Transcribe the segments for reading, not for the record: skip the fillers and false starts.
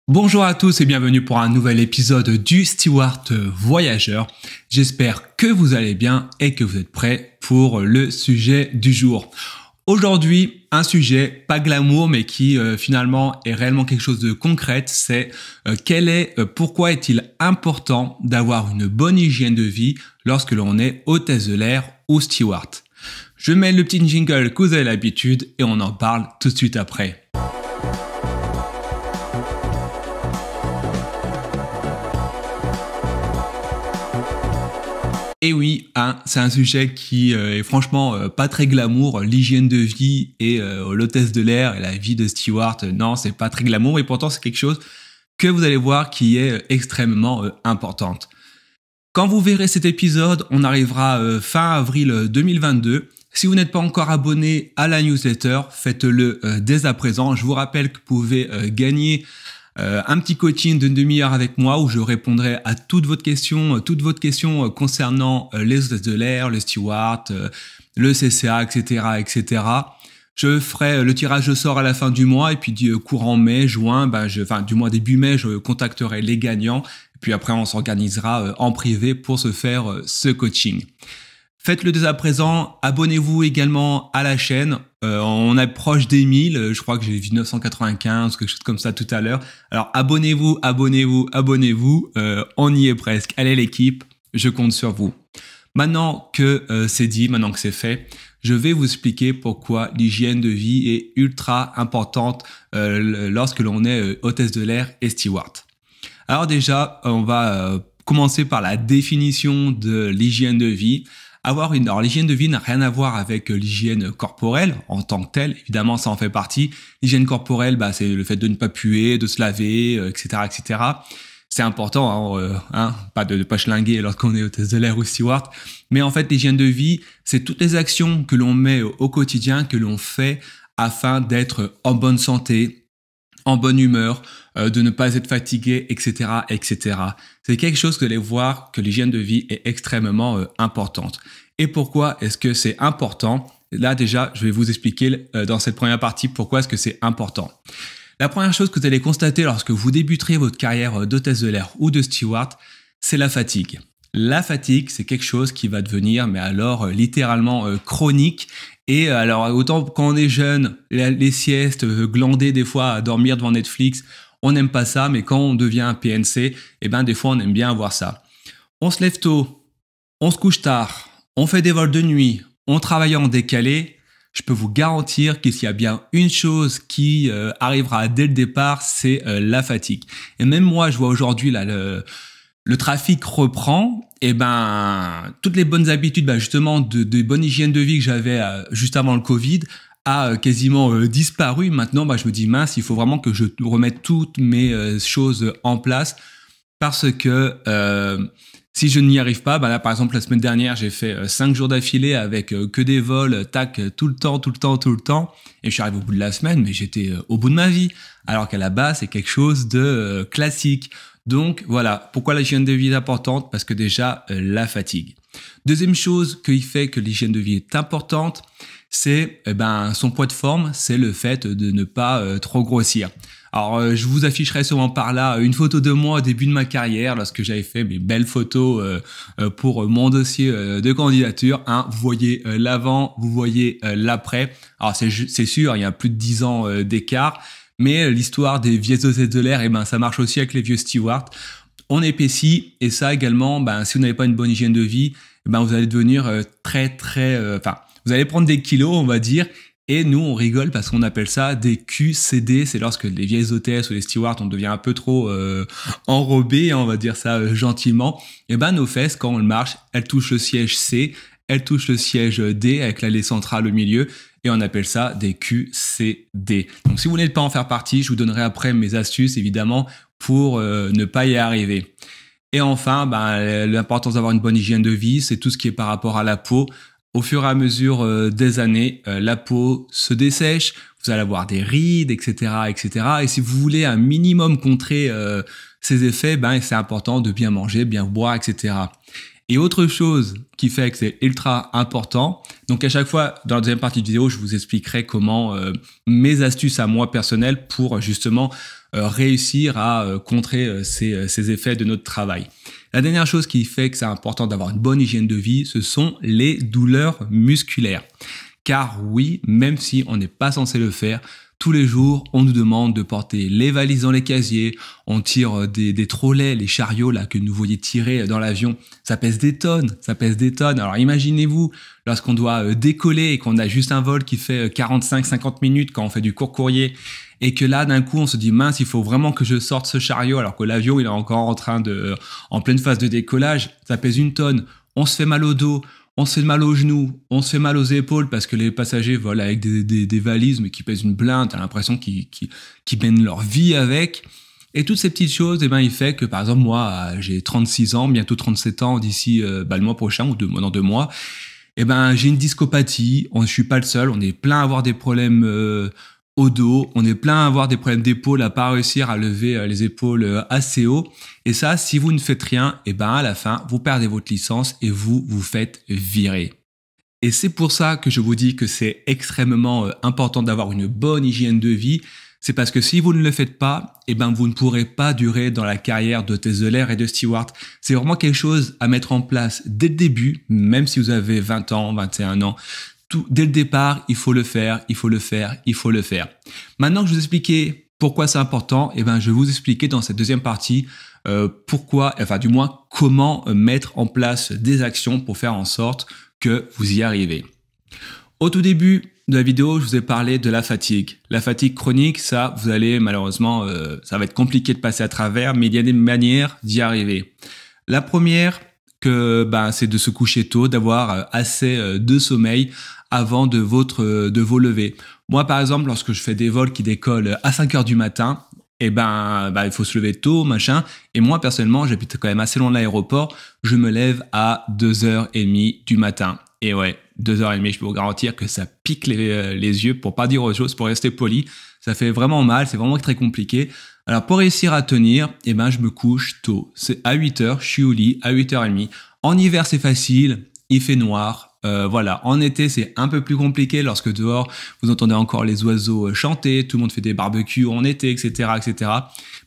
Bonjour à tous et bienvenue pour un nouvel épisode du Stewart Voyageur. J'espère que vous allez bien et que vous êtes prêts pour le sujet du jour. Aujourd'hui, un sujet pas glamour mais qui finalement est réellement quelque chose de concret, c'est pourquoi est-il important d'avoir une bonne hygiène de vie lorsque l'on est hôtesse de l'air ou steward. Je mets le petit jingle que vous avez l'habitude et on en parle tout de suite après. Et oui, c'est un sujet qui est franchement pas très glamour. L'hygiène de vie et l'hôtesse de l'air et la vie de steward, non, c'est pas très glamour. Et pourtant, c'est quelque chose que vous allez voir qui est extrêmement importante. Quand vous verrez cet épisode, on arrivera fin avril 2022. Si vous n'êtes pas encore abonné à la newsletter, faites-le dès à présent. Je vous rappelle que vous pouvez gagner un petit coaching d'une demi-heure avec moi où je répondrai à toutes vos questions concernant les hôtesses de l'air, le steward, le CCA, etc., etc. Je ferai le tirage au sort à la fin du mois et puis courant mai, juin, du mois début mai, je contacterai les gagnants. Et puis après, on s'organisera en privé pour se faire ce coaching. Faites-le dès à présent, abonnez-vous également à la chaîne, on approche des 1000, je crois que j'ai vu 995, quelque chose comme ça tout à l'heure. Alors abonnez-vous, on y est presque. Allez l'équipe, je compte sur vous. Maintenant que c'est dit, maintenant que c'est fait, je vais vous expliquer pourquoi l'hygiène de vie est ultra importante lorsque l'on est hôtesse de l'air et steward. Alors déjà, on va commencer par la définition de l'hygiène de vie. Alors l'hygiène de vie n'a rien à voir avec l'hygiène corporelle en tant que telle, évidemment ça en fait partie. L'hygiène corporelle, c'est le fait de ne pas puer, de se laver, etc., etc. C'est important, pas de pas schlinguer lorsqu'on est hôtesse de l'air ou steward. Mais en fait, l'hygiène de vie, c'est toutes les actions que l'on met au quotidien, que l'on fait afin d'être en bonne santé, en bonne humeur, de ne pas être fatigué, etc., etc. C'est quelque chose que vous allez voir que l'hygiène de vie est extrêmement importante. Et pourquoi est-ce que c'est important? Là déjà, je vais vous expliquer dans cette première partie pourquoi est-ce que c'est important. La première chose que vous allez constater lorsque vous débuterez votre carrière d'hôtesse de l'air ou de steward, c'est la fatigue. La fatigue, c'est quelque chose qui va devenir, mais alors littéralement chronique. Et alors autant quand on est jeune, les siestes, glander des fois à dormir devant Netflix, on n'aime pas ça, mais quand on devient un PNC, des fois on aime bien avoir ça. On se lève tôt, on se couche tard, on fait des vols de nuit, on travaille en décalé. Je peux vous garantir qu'il y a bien une chose qui arrivera dès le départ, c'est la fatigue. Et même moi, je vois aujourd'hui là le trafic reprend, toutes les bonnes habitudes, justement, de bonne hygiène de vie que j'avais juste avant le Covid a quasiment disparu. Maintenant, je me dis mince, il faut vraiment que je remette toutes mes choses en place parce que si je n'y arrive pas, là par exemple la semaine dernière, j'ai fait 5 jours d'affilée avec que des vols, tout le temps, et je suis arrivé au bout de la semaine, mais j'étais au bout de ma vie, alors qu'à la base c'est quelque chose de classique. Donc voilà, pourquoi l'hygiène de vie est importante? Parce que déjà, la fatigue. Deuxième chose qui fait que l'hygiène de vie est importante, c'est son poids de forme, c'est le fait de ne pas trop grossir. Alors je vous afficherai sûrement par là une photo de moi au début de ma carrière, lorsque j'avais fait mes belles photos pour mon dossier de candidature. Vous voyez l'avant, vous voyez l'après. Alors c'est sûr, il y a plus de 10 ans d'écart. Mais l'histoire des vieilles hôtesses de l'air, ça marche aussi avec les vieux stewards. On épaissit et ça également, si vous n'avez pas une bonne hygiène de vie, vous allez devenir vous allez prendre des kilos, on va dire. Et nous, on rigole parce qu'on appelle ça des QCD. C'est lorsque les vieilles hôtesses ou les stewards, on devient un peu trop enrobés, on va dire ça gentiment. Nos fesses, quand on marche, elles touchent le siège C, elles touchent le siège D avec l'allée centrale au milieu. Et on appelle ça des QCD. Donc si vous n'êtes pas en faire partie, je vous donnerai après mes astuces évidemment pour ne pas y arriver. Et enfin, l'importance d'avoir une bonne hygiène de vie, c'est tout ce qui est par rapport à la peau. Au fur et à mesure des années, la peau se dessèche, vous allez avoir des rides, etc., etc. Et si vous voulez un minimum contrer ces effets, c'est important de bien manger, bien boire, etc. Et autre chose qui fait que c'est ultra important, donc à chaque fois dans la deuxième partie de vidéo, je vous expliquerai comment mes astuces à moi personnelles pour justement réussir à contrer ces effets de notre travail. La dernière chose qui fait que c'est important d'avoir une bonne hygiène de vie, ce sont les douleurs musculaires. Car oui, même si on n'est pas censé le faire, tous les jours, on nous demande de porter les valises dans les casiers, on tire des trolleys, les chariots là que vous voyez tirer dans l'avion, ça pèse des tonnes, ça pèse des tonnes. Alors imaginez-vous, lorsqu'on doit décoller et qu'on a juste un vol qui fait 45-50 minutes quand on fait du court courrier, et que là d'un coup on se dit mince, il faut vraiment que je sorte ce chariot alors que l'avion il est encore en pleine phase de décollage, ça pèse une tonne, on se fait mal au dos. On se fait mal aux genoux, on se fait mal aux épaules parce que les passagers volent avec des valises mais qui pèsent une blinde, t'as l'impression qu'ils mènent leur vie avec. Et toutes ces petites choses, eh ben, il fait que par exemple moi j'ai 36 ans, bientôt 37 ans d'ici le mois prochain ou dans 2 mois, eh ben j'ai une discopathie, je suis pas le seul, on est plein à avoir des problèmes au dos, on est plein à avoir des problèmes d'épaule, à pas réussir à lever les épaules assez haut. Et ça, si vous ne faites rien, et ben à la fin, vous perdez votre licence et vous vous faites virer. Et c'est pour ça que je vous dis que c'est extrêmement important d'avoir une bonne hygiène de vie. C'est parce que si vous ne le faites pas, et ben vous ne pourrez pas durer dans la carrière d'hôtesse de l'air et de steward. C'est vraiment quelque chose à mettre en place dès le début, même si vous avez 20 ans, 21 ans. Dès le départ, il faut le faire, il faut le faire, il faut le faire. Maintenant que je vous ai expliqué pourquoi c'est important, eh ben, je vais vous expliquer dans cette deuxième partie pourquoi, enfin du moins comment mettre en place des actions pour faire en sorte que vous y arrivez. Au tout début de la vidéo, je vous ai parlé de la fatigue. La fatigue chronique, ça, vous allez malheureusement, ça va être compliqué de passer à travers, mais il y a des manières d'y arriver. La première, c'est de se coucher tôt, d'avoir assez de sommeil avant de vos levées. Moi, par exemple, lorsque je fais des vols qui décollent à 5 heures du matin, il faut se lever tôt, machin. Et moi, personnellement, j'habite quand même assez loin de l'aéroport. Je me lève à 2h30 du matin. Et ouais, 2h30, je peux vous garantir que ça pique les yeux, pour pas dire autre chose, pour rester poli. Ça fait vraiment mal, c'est vraiment très compliqué. Alors, pour réussir à tenir, je me couche tôt. C'est à 8h, je suis au lit à 8h30. En hiver, c'est facile, il fait noir. Voilà, en été c'est un peu plus compliqué lorsque dehors vous entendez encore les oiseaux chanter, tout le monde fait des barbecues en été, etc., etc.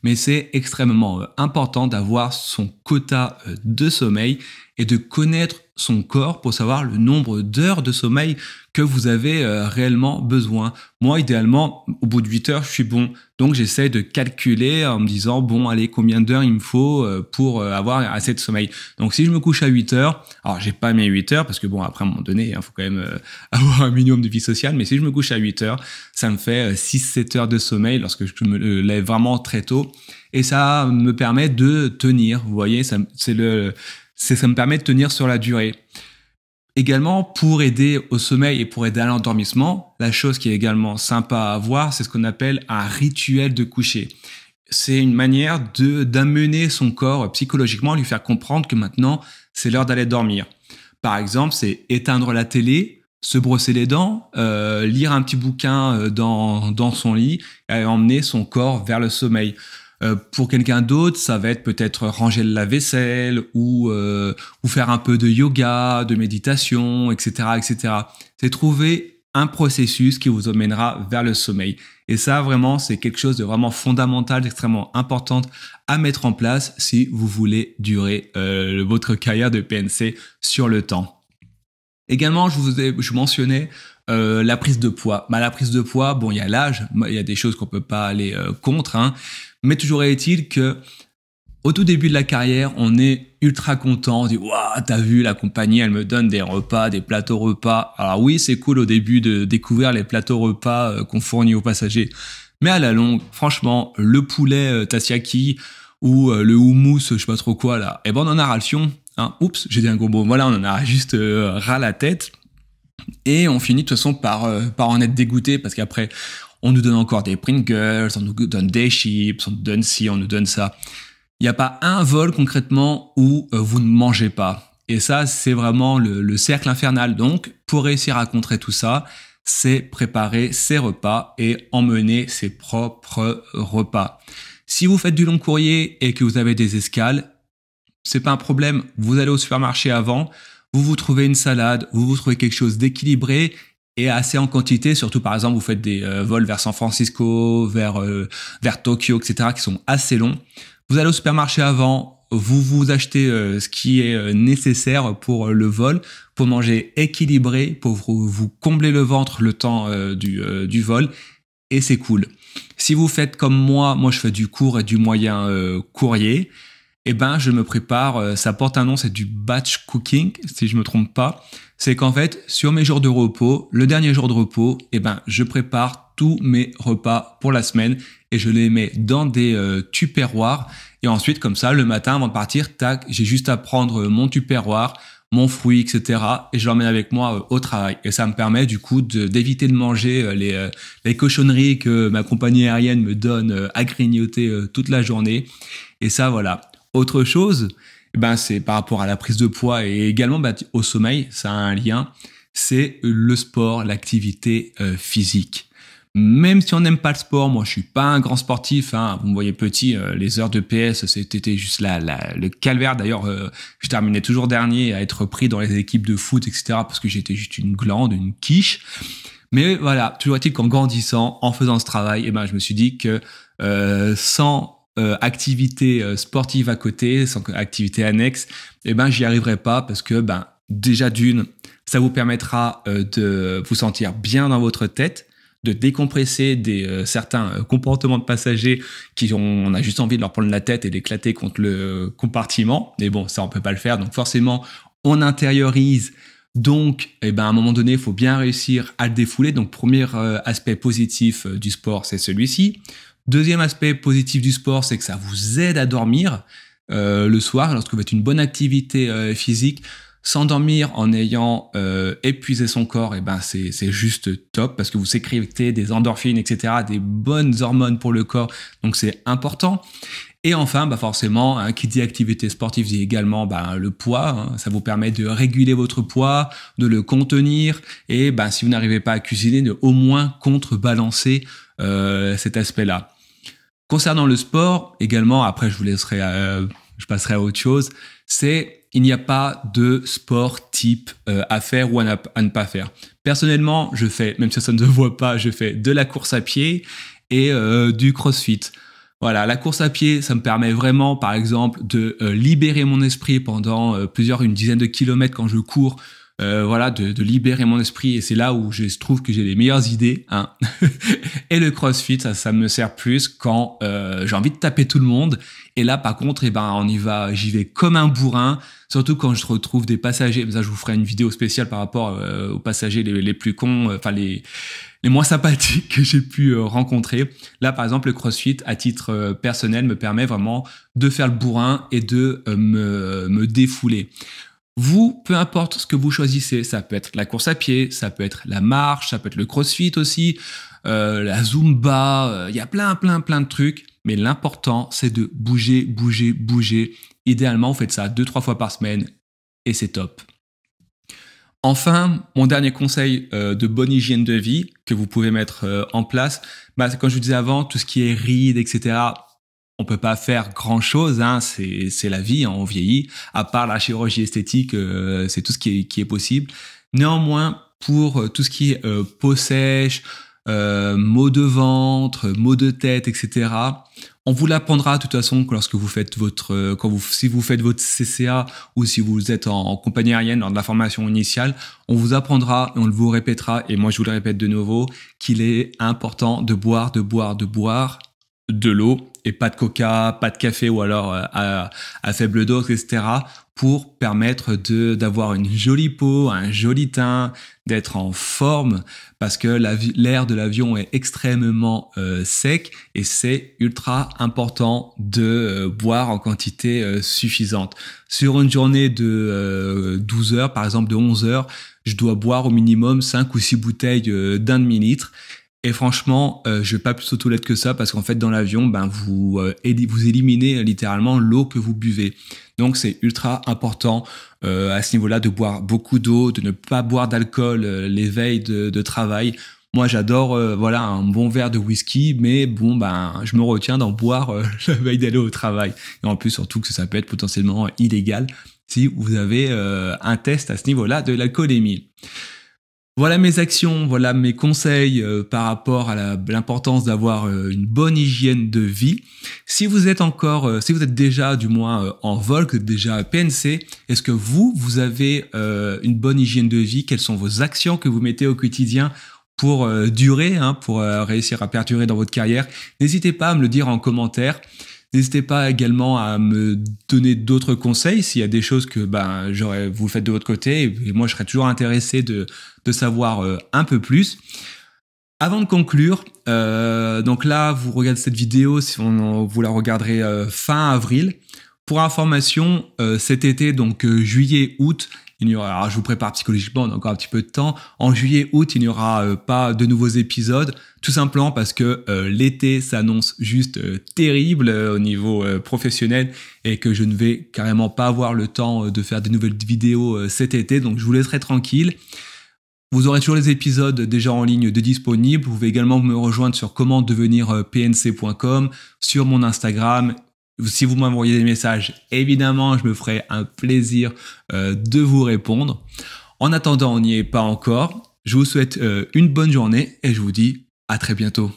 Mais c'est extrêmement important d'avoir son quota de sommeil et de connaître son corps pour savoir le nombre d'heures de sommeil que vous avez réellement besoin. Moi, idéalement, au bout de 8 heures, je suis bon. Donc, j'essaie de calculer en me disant, bon, allez, combien d'heures il me faut pour avoir assez de sommeil. Donc, si je me couche à 8 heures, alors, j'ai pas mes 8 heures parce que bon, après, à un moment donné, il faut quand même avoir un minimum de vie sociale. Mais si je me couche à 8 heures, ça me fait 6-7 heures de sommeil lorsque je me lève vraiment très tôt. Et ça me permet de tenir. Vous voyez, ça me permet de tenir sur la durée. Également, pour aider au sommeil et pour aider à l'endormissement, la chose qui est également sympa à avoir, c'est ce qu'on appelle un rituel de coucher. C'est une manière d'amener son corps psychologiquement, à lui faire comprendre que maintenant, c'est l'heure d'aller dormir. Par exemple, c'est éteindre la télé, se brosser les dents, lire un petit bouquin dans son lit et emmener son corps vers le sommeil. Pour quelqu'un d'autre, ça va être peut-être ranger le lave-vaisselle ou faire un peu de yoga, de méditation, etc., etc. C'est trouver un processus qui vous emmènera vers le sommeil. Et ça, vraiment, c'est quelque chose de vraiment fondamental, d'extrêmement important à mettre en place si vous voulez durer votre carrière de PNC sur le temps. Également, je mentionnais la prise de poids. La prise de poids, bon, il y a l'âge, il y a des choses qu'on peut pas aller contre, hein, mais toujours est-il que au tout début de la carrière, on est ultra content, on dit waouh, t'as vu, la compagnie, elle me donne des repas, des plateaux repas. Alors oui, c'est cool au début de découvrir les plateaux repas qu'on fournit aux passagers, mais à la longue, franchement, le poulet tassiaki ou le houmous, je sais pas trop quoi là, on en a ras le fion. Hein, oups, j'ai dit un gros mot. Voilà, on en a juste ras la tête. Et on finit de toute façon par en être dégoûté parce qu'après, on nous donne encore des Pringles, on nous donne des chips, on nous donne ci, on nous donne ça. Il n'y a pas un vol concrètement où vous ne mangez pas. Et ça, c'est vraiment le cercle infernal. Donc, pour réussir à contrer tout ça, c'est préparer ses repas et emmener ses propres repas. Si vous faites du long courrier et que vous avez des escales, c'est pas un problème. Vous allez au supermarché avant, vous trouvez une salade, vous trouvez quelque chose d'équilibré et assez en quantité, surtout par exemple vous faites des vols vers San Francisco, vers Tokyo, etc., qui sont assez longs. Vous allez au supermarché avant, vous achetez ce qui est nécessaire pour le vol, pour manger équilibré, pour vous combler le ventre le temps du vol, et c'est cool. Si vous faites comme moi je fais du court et du moyen courrier, eh ben je me prépare, ça porte un nom, c'est du batch cooking, si je me trompe pas. C'est qu'en fait, sur mes jours de repos, le dernier jour de repos, eh ben je prépare tous mes repas pour la semaine et je les mets dans des tupperwares. Et ensuite, comme ça, le matin, avant de partir, tac, j'ai juste à prendre mon tupperware, mon fruit, etc. et je l'emmène avec moi au travail. Et ça me permet du coup d'éviter de manger les cochonneries que ma compagnie aérienne me donne à grignoter toute la journée. Et ça, voilà. Autre chose, ben, c'est par rapport à la prise de poids et également au sommeil, ça a un lien, c'est le sport, l'activité physique. Même si on n'aime pas le sport, moi je suis pas un grand sportif, hein. Vous me voyez petit, les heures de PS, c'était juste le calvaire. D'ailleurs, je terminais toujours dernier à être pris dans les équipes de foot, etc. parce que j'étais juste une glande, une quiche. Mais voilà, toujours est-il qu'en grandissant, en faisant ce travail, eh ben, je me suis dit que sans activité sportive à côté, sans activité annexe, eh ben, j'y arriverai pas parce que ben, déjà d'une, ça vous permettra de vous sentir bien dans votre tête, de décompresser certains comportements de passagers on a juste envie de leur prendre la tête et d'éclater contre le compartiment. Mais bon, ça, on peut pas le faire. Donc forcément, on intériorise. Donc, eh ben, à un moment donné, il faut bien réussir à le défouler. Donc, premier aspect positif du sport, c'est celui-ci. Deuxième aspect positif du sport, c'est que ça vous aide à dormir le soir. Lorsque vous faites une bonne activité physique, s'endormir en ayant épuisé son corps, et ben c'est juste top parce que vous sécrétez des endorphines, etc., des bonnes hormones pour le corps. Donc, c'est important. Et enfin, bah forcément, hein, qui dit activité sportive dit également le poids. Hein, ça vous permet de réguler votre poids, de le contenir. Et si vous n'arrivez pas à cuisiner, de au moins contrebalancer cet aspect-là. Concernant le sport, également, après je vous laisserai, je passerai à autre chose, il n'y a pas de sport type à faire ou à ne pas faire. Personnellement, je fais, même si ça ne se voit pas, je fais de la course à pied et du crossfit. Voilà, la course à pied, ça me permet vraiment, par exemple, de libérer mon esprit pendant une dizaine de kilomètres quand je cours. Voilà, de libérer mon esprit, et c'est là où je trouve que j'ai les meilleures idées, hein. Et le crossfit, ça me sert plus quand j'ai envie de taper tout le monde. Et là, par contre, j'y vais comme un bourrin, surtout quand je retrouve des passagers. Ça, je vous ferai une vidéo spéciale par rapport aux passagers les plus cons, les moins sympathiques que j'ai pu rencontrer. Là, par exemple, le crossfit, à titre personnel, me permet vraiment de faire le bourrin et de me défouler. Vous, peu importe ce que vous choisissez, ça peut être la course à pied, ça peut être la marche, ça peut être le crossfit aussi, la zumba, il y a plein de trucs. Mais l'important, c'est de bouger. Idéalement, vous faites ça 2-3 fois par semaine et c'est top. Enfin, mon dernier conseil de bonne hygiène de vie que vous pouvez mettre en place, c'est comme je vous disais avant, tout ce qui est rides, etc., on peut pas faire grand chose, hein, c'est la vie, hein, on vieillit. À part la chirurgie esthétique, c'est tout ce qui est possible. Néanmoins, pour tout ce qui est peau sèche, maux de ventre, maux de tête, etc., on vous l'apprendra de toute façon que lorsque vous faites si vous faites votre CCA ou si vous êtes en compagnie aérienne lors de la formation initiale, on vous apprendra et on vous répétera, et moi je vous le répète de nouveau, qu'il est important de boire de l'eau et pas de coca, pas de café ou alors à faible dose, etc. pour permettre d'avoir une jolie peau, un joli teint, d'être en forme parce que l'air de l'avion est extrêmement sec et c'est ultra important de boire en quantité suffisante. Sur une journée de 12 heures, par exemple de 11 heures, je dois boire au minimum 5 ou 6 bouteilles d'1 demi-litre. Et franchement, je vais pas plus aux toilettes que ça parce qu'en fait, dans l'avion, vous éliminez littéralement l'eau que vous buvez. Donc, c'est ultra important à ce niveau-là de boire beaucoup d'eau, de ne pas boire d'alcool les veilles de travail. Moi, j'adore un bon verre de whisky, mais bon, je me retiens d'en boire la veille d'aller au travail. Et en plus, surtout que ça peut être potentiellement illégal si vous avez un test à ce niveau-là de l'alcoolémie. Voilà mes actions, voilà mes conseils par rapport à l'importance d'avoir une bonne hygiène de vie. Si vous êtes encore, si vous êtes déjà du moins en vol, que déjà PNC, est-ce que vous avez une bonne hygiène de vie? Quelles sont vos actions que vous mettez au quotidien pour durer, pour réussir à perdurer dans votre carrière? N'hésitez pas à me le dire en commentaire. N'hésitez pas également à me donner d'autres conseils s'il y a des choses que vous faites de votre côté et moi je serais toujours intéressé de savoir un peu plus. Avant de conclure, donc là vous regardez cette vidéo, vous la regarderez fin avril. Pour information, cet été, donc juillet-août, il y aura, alors je vous prépare psychologiquement, on a encore un petit peu de temps. En juillet-août, il n'y aura pas de nouveaux épisodes, tout simplement parce que l'été s'annonce juste terrible au niveau professionnel et que je ne vais carrément pas avoir le temps de faire des nouvelles vidéos cet été, donc je vous laisserai tranquille. Vous aurez toujours les épisodes déjà en ligne de disponibles. Vous pouvez également me rejoindre sur comment devenir pnc.com, sur mon Instagram. Si vous m'envoyez des messages, évidemment, je me ferai un plaisir de vous répondre. En attendant, on n'y est pas encore. Je vous souhaite une bonne journée et je vous dis à très bientôt.